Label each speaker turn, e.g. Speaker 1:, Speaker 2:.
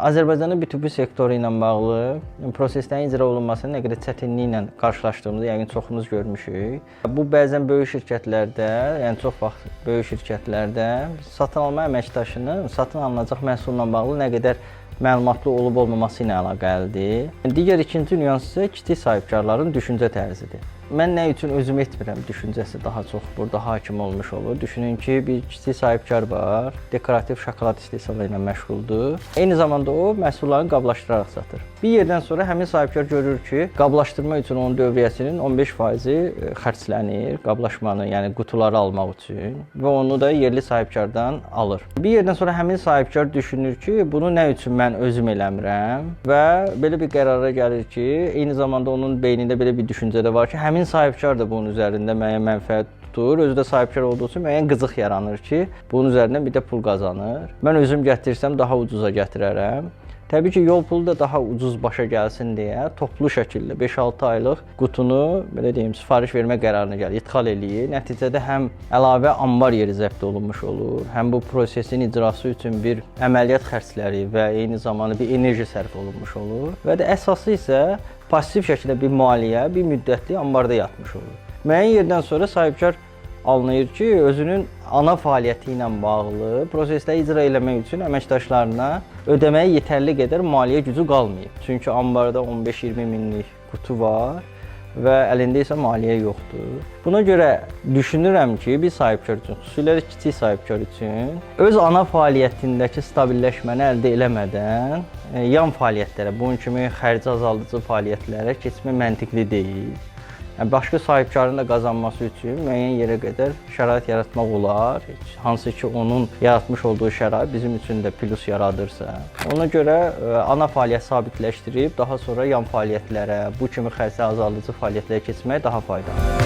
Speaker 1: Azərbaycanın B2B sektoru ilə bağlı proseslərin icra olunmasının nə qədər çətinliyi ilə qarşılaşdığımızı yəqin çoxumuz görmüşük. Bu bəzən böyük şirkətlərdə, yəni çox vaxt böyük şirkətlərdə satın alma əməkdaşının satın alınacaq məhsulla bağlı nə qədər məlumatlı olub-olmaması ilə əlaqəlidir. Digər ikinci nüans isə kiçik sahibkarların düşüncə tərzidir. Mən nə üçün özüm etmirəm düşüncəsi daha çox burada hakim olmuş olur. Düşünün ki, bir kiçik sahibkar var, dekorativ şokolad istehsalı ilə məşğuldur. Eyni zamanda o məhsullarını qablaşdıraraq satır. Bir yerdən sonra həmin sahibkar görür ki, qablaşdırma üçün onun dövriyyəsinin 15%-i xərclənir, qablaşmanı, yəni qutuları almaq üçün və onu da yerli sahibkardan alır. Bir yerdən sonra həmin sahibkar düşünür ki, bunu nə üçün mən özüm eləmirəm və belə bir qərara gəlir ki, eyni zamanda onun beynində belə bir düşüncə də var ki, həmin sahibkar da bunun üzərində müəyyən mənfəət tutur. Özü də sahibkar olduğu üçün müəyyən qızıq yaranır ki, bunun üzərindən bir də pul qazanır. Mən özüm gətirsəm daha ucuza gətirərəm. Təbii ki, yol pulu da daha ucuz başa gəlsin deyə toplu şəkildə 5-6 aylıq qutunu, belə deyim, sifariş vermə qərarına gəlir, idxal eləyir. Nəticədə həm əlavə anbar yeri zəbt olunmuş olur, həm bu prosesin icrası üçün bir əməliyyat xərcləri və eyni zamanda bir enerji sərf olunmuş olur. Və də əsası isə pasiv şəkildə bir maliyyə, bir müddətli anbarda yatmış olur. Müəyyən yerdən sonra sahibkar anlayır ki, özünün ana fəaliyyəti ilə bağlı prosesləri icra eləmək üçün əməkdaşlarına ödəməyə yetərli qədər maliyyə gücü qalmayıb. Çünki anbarda 15-20 minlik qutu var və əlində isə maliyyə yoxdur. Buna görə düşünürəm ki, bir sahibkar üçün, xüsusilə kiçik sahibkar üçün öz ana fəaliyyətindəki stabilləşməni əldə eləmədən yan fəaliyyətlərə, bunun kimi xərci azaldıcı fəaliyyətlərə keçmək məntiqli deyil. Başqa sahibkarın da qazanması üçün müəyyən yerə qədər şərait yaratmaq olar. Hansı ki, onun yaratmış olduğu şərait bizim üçün də plus yaradırsa. Ona görə ana fəaliyyət sabitləşdirib, daha sonra yan fəaliyyətlərə, bu kimi xərci azaldıcı fəaliyyətlərə keçmək daha faydalıdır.